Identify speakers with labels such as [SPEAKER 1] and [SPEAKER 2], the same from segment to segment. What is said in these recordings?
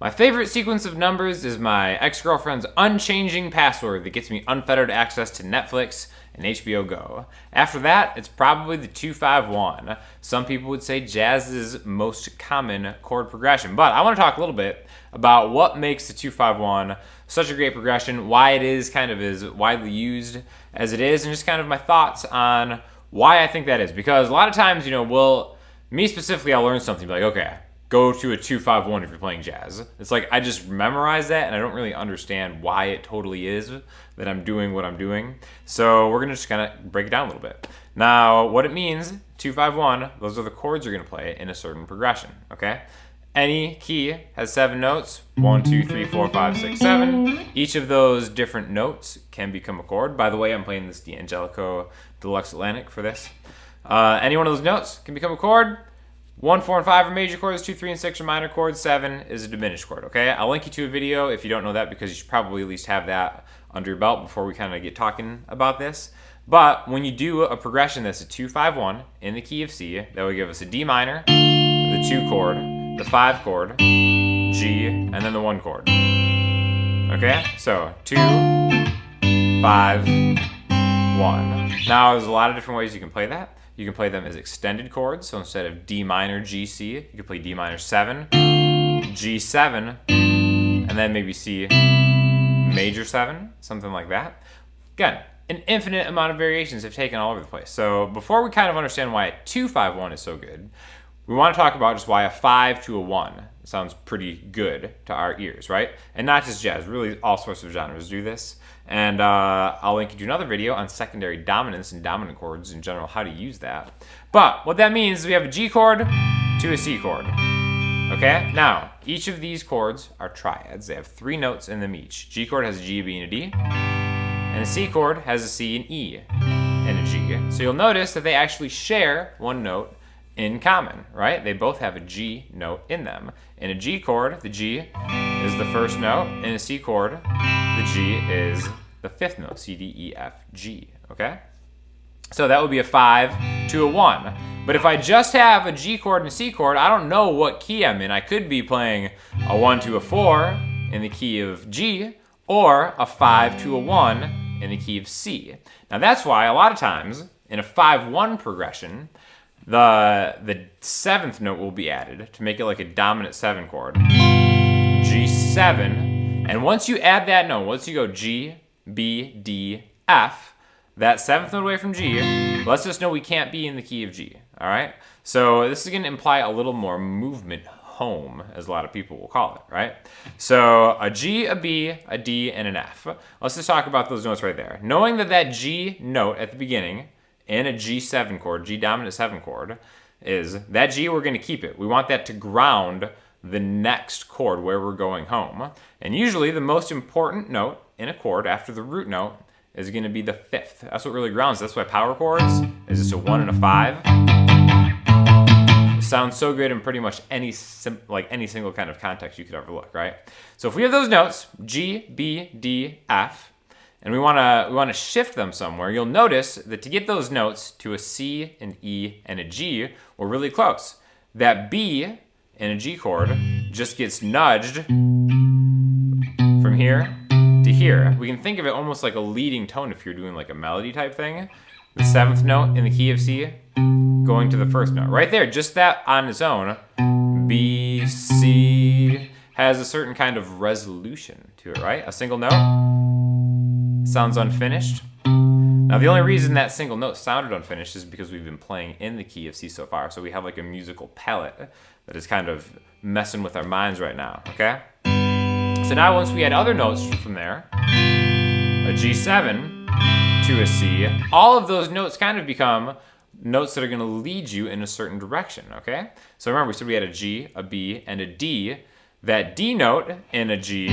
[SPEAKER 1] My favorite sequence of numbers is my ex-girlfriend's unchanging password that gets me unfettered access to Netflix and HBO Go. After that, it's probably the 2-5-1. Some people would say jazz's most common chord progression. But I want to talk a little bit about what makes the 2-5-1 such a great progression, why it is kind of as widely used as it is, and just kind of my thoughts on why I think that is. Because a lot of times, me specifically, I'll learn something, like, okay, go to a 2-5-1 if you're playing jazz. It's like I just memorize that and I don't really understand why it totally is that I'm doing what I'm doing. So we're gonna just kind of break it down a little bit. Now, what it means, 2-5-1, those are the chords you're gonna play in a certain progression, okay? Any key has 7 notes, 1, 2, 3, 4, 5, 6, 7. Each of those different notes can become a chord. By the way, I'm playing this D'angelico Deluxe Atlantic for this. Any one of those notes can become a chord. 1, 4, and 5 are major chords, 2, 3, and 6 are minor chords, 7 is a diminished chord, okay? I'll link you to a video if you don't know that, because you should probably at least have that under your belt before we kind of get talking about this. But when you do a progression that's a 2-5-1 in the key of C, that would give us a D minor, the 2 chord, the 5 chord, G, and then the 1 chord. Okay? So 2, 5, 1. Now, there's a lot of different ways you can play that. You can play them as extended chords. So instead of D minor, G, C, you can play D minor 7, G7, and then maybe C major 7, something like that. Again, an infinite amount of variations have taken all over the place. So before we kind of understand why a 2-5-1 is so good, we want to talk about just why a 5 to a 1 sounds pretty good to our ears, right? And not just jazz, really all sorts of genres do this. And I'll link you to another video on secondary dominance and dominant chords in general, how to use that. But what that means is we have a G chord to a C chord. Okay? Now, each of these chords are triads. They have 3 notes in them each. G chord has a G, a B, and a D. And a C chord has a C, an E, and a G. So you'll notice that they actually share one note in common, right? They both have a G note in them. In a G chord, the G is the first note. In a C chord, the G is the 5th note, C, D, E, F, G, okay? So that would be a 5 to a 1. But if I just have a G chord and a C chord, I don't know what key I'm in. I could be playing a 1 to a 4 in the key of G, or a 5 to a 1 in the key of C. Now that's why a lot of times in a 5-1 progression, the 7th note will be added to make it like a dominant 7 chord. G7, and once you add that note, once you go G, B, D, F, that 7th note away from G lets us know we can't be in the key of G, all right? So this is going to imply a little more movement home, as a lot of people will call it, right? So a G, a B, a D, and an F. Let's just talk about those notes right there. Knowing that that G note at the beginning in a G7 chord, G dominant 7 chord, is that G, we're going to keep it. We want that to ground the next chord where we're going home. And usually the most important note in a chord after the root note is going to be the 5th. That's what really grounds. That's why power chords is just a 1 and a 5. It sounds so good in pretty much any single kind of context you could ever look, right? So if we have those notes, G, B, D, F, and we want to shift them somewhere, you'll notice that to get those notes to a C, an E, and a G, we're really close. That B in a G chord just gets nudged from here to here. We can think of it almost like a leading tone if you're doing like a melody type thing. The 7th note in the key of C going to the 1st note. Right there, just that on its own, B, C, has a certain kind of resolution to it, right? A single note sounds unfinished. Now, the only reason that single note sounded unfinished is because we've been playing in the key of C so far, so we have like a musical palette that is kind of messing with our minds right now, okay? So now once we add other notes from there, a G7 to a C, all of those notes kind of become notes that are going to lead you in a certain direction, okay? So remember, we said we had a G, a B, and a D. That D note in a G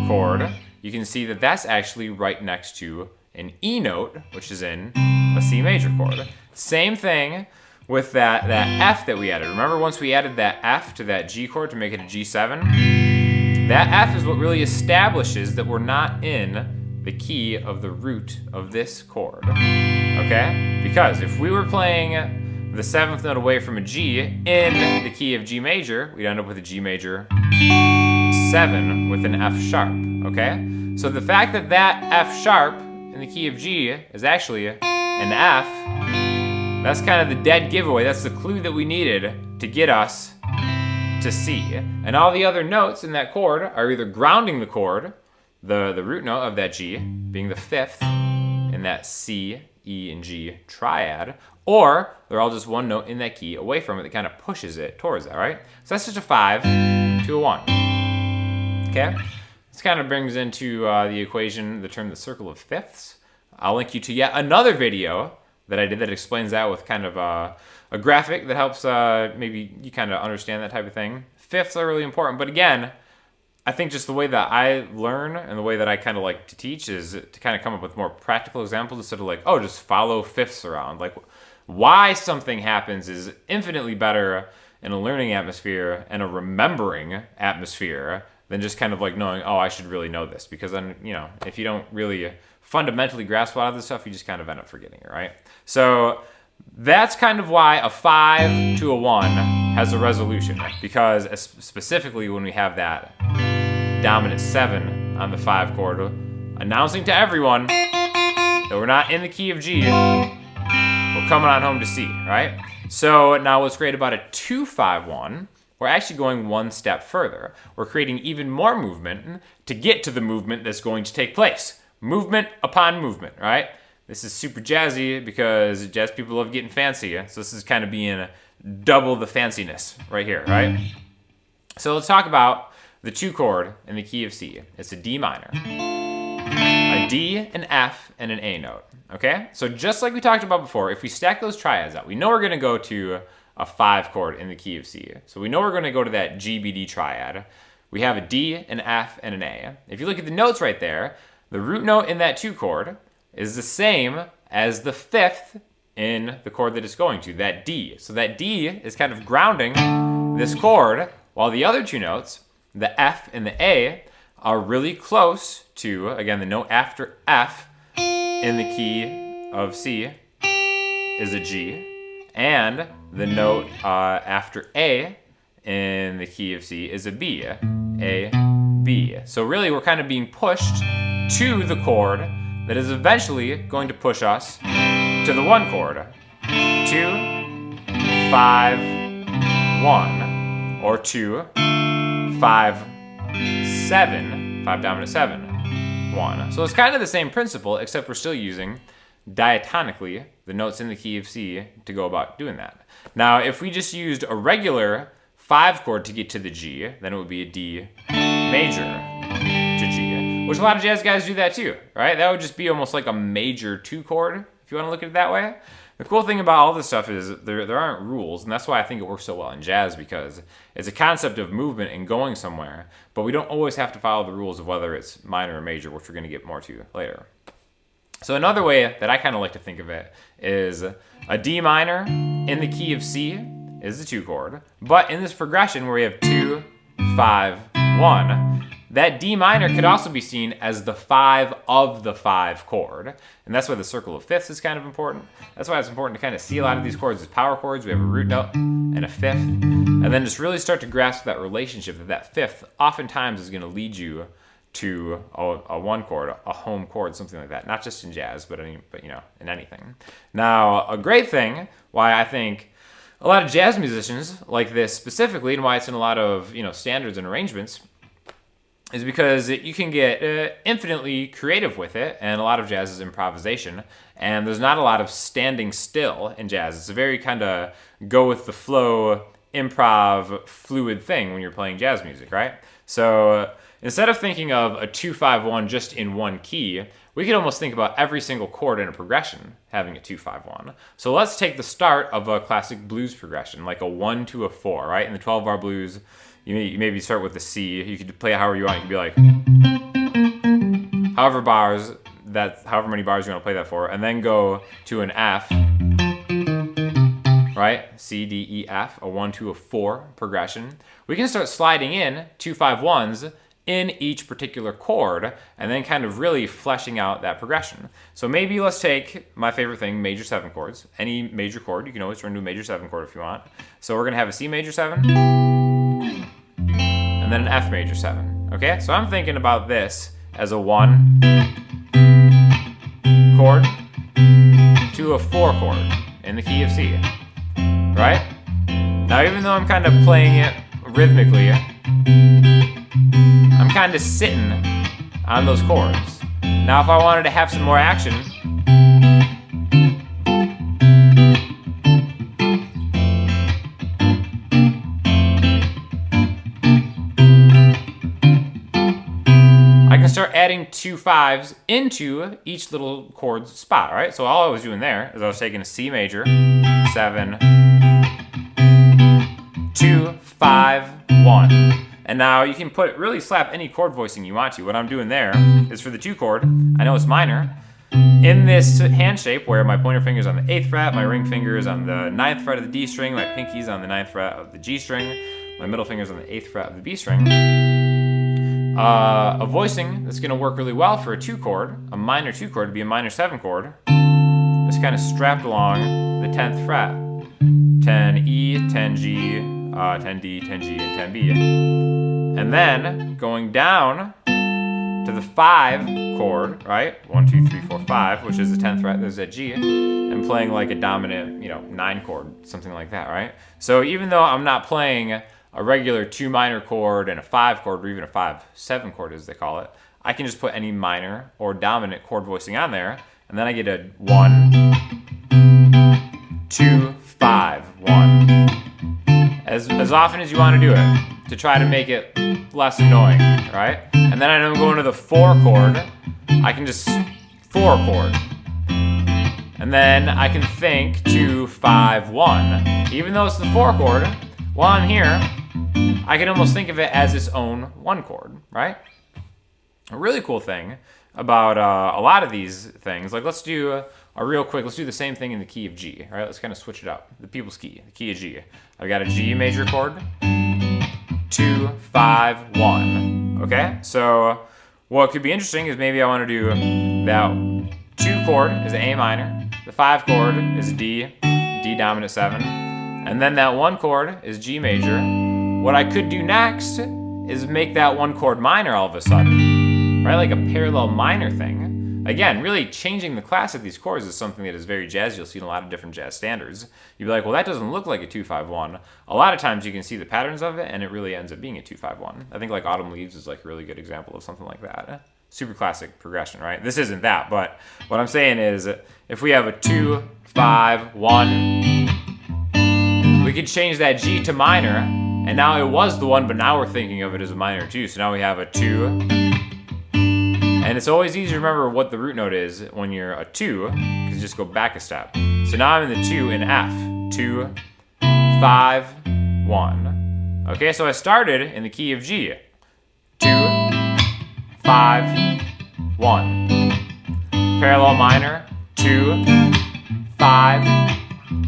[SPEAKER 1] chord, you can see that that's actually right next to an E note, which is in a C major chord. Same thing with that F that we added. Remember, once we added that F to that G chord to make it a G7, that F is what really establishes that we're not in the key of the root of this chord, okay? Because if we were playing the 7th note away from a G in the key of G major, we'd end up with a G major 7 with an F sharp, okay? So the fact that that F sharp in the key of G is actually an F, that's kind of the dead giveaway. That's the clue that we needed to get us to C. And all the other notes in that chord are either grounding the chord, the root note of that G, being the 5th in that C, E, and G triad, or they're all just one note in that key away from it that kind of pushes it towards that, right? So that's just a 5 to a 1. Okay? This kind of brings into the equation the term the circle of fifths. I'll link you to yet another video that I did that explains that with kind of a graphic that helps maybe you kind of understand that type of thing. Fifths are really important, but again, I think just the way that I learn and the way that I kind of like to teach is to kind of come up with more practical examples instead of like, oh, just follow fifths around. Like, why something happens is infinitely better in a learning atmosphere and a remembering atmosphere than just kind of like knowing, oh, I should really know this. Because then, you know, if you don't really fundamentally grasp a lot of this stuff, you just kind of end up forgetting it, right? So that's kind of why a 5 to a 1 has a resolution, because specifically when we have that dominant 7 on the 5 chord, announcing to everyone that we're not in the key of G, we're coming on home to C, right? So now what's great about a 2-5-1, we're actually going one step further. We're creating even more movement to get to the movement that's going to take place. Movement upon movement, right? This is super jazzy because jazz people love getting fancy. So this is kind of being double the fanciness right here, right? So let's talk about the 2 chord in the key of C. It's a D minor, a D, an F, and an A note, okay? So just like we talked about before, if we stack those triads out, we know we're gonna go to a 5 chord in the key of C. So we know we're gonna go to that GBD triad. We have a D, an F, and an A. If you look at the notes right there, the root note in that 2 chord is the same as the 5th in the chord that it's going to, that D. So that D is kind of grounding this chord, while the other 2 notes, the F and the A, are really close to, again, the note after F in the key of C is a G, and the note after A in the key of C is a B, A, B. So really we're kind of being pushed to the chord that is eventually going to push us to the 1 chord. 2, 5, 1, or 2, 5, 7, 5 dominant 7, 1. So it's kind of the same principle, except we're still using diatonically the notes in the key of C to go about doing that. Now, if we just used a regular 5 chord to get to the G, then it would be a D major to G, which a lot of jazz guys do that too, right? That would just be almost like a major 2 chord, if you want to look at it that way. The cool thing about all this stuff is there aren't rules, and that's why I think it works so well in jazz, because it's a concept of movement and going somewhere, but we don't always have to follow the rules of whether it's minor or major, which we're going to get more to later. So another way that I kind of like to think of it is a D minor in the key of C is the 2 chord, but in this progression where we have 2, 5, 1, that D minor could also be seen as the 5 of the 5 chord. And that's why the circle of fifths is kind of important. That's why it's important to kind of see a lot of these chords as power chords. We have a root note and a 5th. And then just really start to grasp that relationship that 5th oftentimes is going to lead you to a 1 chord, a home chord, something like that. Not just in jazz, but you know, in anything. Now, a great thing why I think a lot of jazz musicians like this specifically, and why it's in a lot of, you know, standards and arrangements, is because you can get infinitely creative with it, and a lot of jazz is improvisation, and there's not a lot of standing still in jazz. It's a very kind of go with the flow, improv, fluid thing when you're playing jazz music, right? So instead of thinking of a 2-5-1 just in one key, we can almost think about every single chord in a progression having a 2-5-1. So let's take the start of a classic blues progression, like a 1 to a 4, right? In the 12-bar blues, you maybe start with the C. You could play it however you want. You could be like, however many bars you want to play that for, and then go to an F, right? C, D, E, F, a 1 to a 4 progression. We can start sliding in 2-5-1s in each particular chord, and then kind of really fleshing out that progression. So maybe let's take my favorite thing, major 7 chords. Any major chord, you can always turn to a major 7 chord if you want. So we're gonna have a C major 7, and then an F major 7, Okay, so I'm thinking about this as a 1 chord to a 4 chord in the key of C, right? Now, even though I'm kind of playing it rhythmically, I'm kind of sitting on those chords. Now, if I wanted to have some more action, I can start adding 2 5s into each little chord spot, right? So all I was doing there is I was taking a C major, 7, 2, 5, 1. And now you can really slap any chord voicing you want to. What I'm doing there is for the 2 chord, I know it's minor. In this hand shape where my pointer finger's on the 8th fret, my ring finger's on the 9th fret of the D string, my pinky's on the 9th fret of the G string, my middle finger's on the 8th fret of the B string. A voicing that's going to work really well for a 2 chord, a minor 2 chord, would be a minor 7 chord, just kind of strapped along the 10th fret. 10 E, 10 G, 10 D, 10 G, and 10 B. And then going down to the 5 chord, right? 1, 2, 3, 4, 5, which is the 10th fret, there's that G, and playing like a dominant, 9 chord, something like that, right? So even though I'm not playing a regular 2 minor chord and a 5 chord, or even a 5/7 chord as they call it, I can just put any minor or dominant chord voicing on there, and then I get a 1, 2, 5, 1. As often as you want to do it, to try to make it less annoying, right? And then I'm going to the 4 chord, I can just 4 chord. And then I can think 2, 5, 1. Even though it's the 4 chord, while I'm here, I can almost think of it as its own 1 chord, right? A really cool thing about a lot of these things, like let's do let's do the same thing in the key of G, all right? Let's kind of switch it up. The people's key, the key of G. I've got a G major chord, 2, 5, 1, okay? So what could be interesting is maybe I want to do that 2 chord is an A minor, the 5 chord is D dominant 7, and then that 1 chord is G major. What I could do next is make that 1 chord minor all of a sudden, right? Like a parallel minor thing. Again, really changing the class of these chords is something that is very jazzy. You'll see in a lot of different jazz standards. You'd be like, well, that doesn't look like a 2-5-1. A lot of times you can see the patterns of it, and it really ends up being a 2-5-1. I think like Autumn Leaves is like a really good example of something like that. Super classic progression, right? This isn't that, but what I'm saying is if we have a 2-5-1, we could change that G to minor, and now it was the 1, but now we're thinking of it as a minor too. So now we have a 2. And it's always easy to remember what the root note is when you're a 2, because you just go back a step. So now I'm in the 2 in F. 2, 5, 1. Okay, so I started in the key of G. 2, 5, 1. Parallel minor. 2, 5,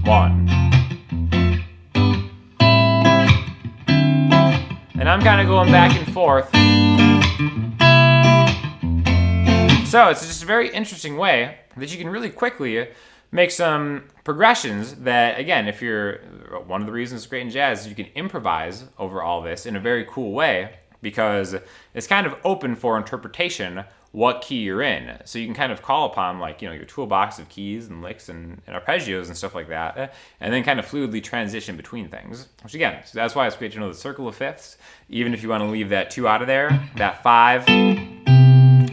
[SPEAKER 1] 1. And I'm kind of going back and forth. So it's just a very interesting way that you can really quickly make some progressions that, again, if you're, one of the reasons it's great in jazz is you can improvise over all this in a very cool way because it's kind of open for interpretation what key you're in. So you can kind of call upon like, your toolbox of keys and licks and arpeggios and stuff like that, and then kind of fluidly transition between things. Which again, so that's why it's great to know the circle of fifths. Even if you want to leave that 2 out of there, that 5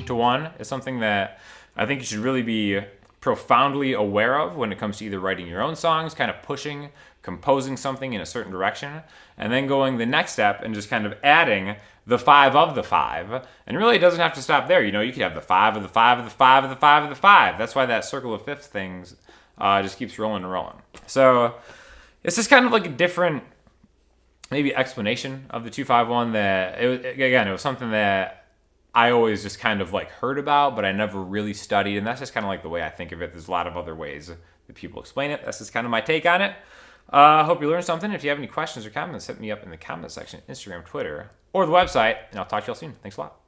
[SPEAKER 1] to 1 is something that I think you should really be profoundly aware of when it comes to either writing your own songs, kind of pushing, composing something in a certain direction, and then going the next step and just kind of adding the 5 of the 5. And really it doesn't have to stop there. You could have the 5 of the 5 of the 5 of the 5 of the 5. That's why that circle of fifths things just keeps rolling and rolling. So it's just kind of like a different maybe explanation of the 2-5-1 that, it was something that I always just kind of like heard about, but I never really studied, and that's just kind of like the way I think of it. There's a lot of other ways that people explain it. That's just kind of my take on it. Hope you learned something. If you have any questions or comments, hit me up in the comment section, Instagram, Twitter, or the website, and I'll talk to y'all soon. Thanks a lot.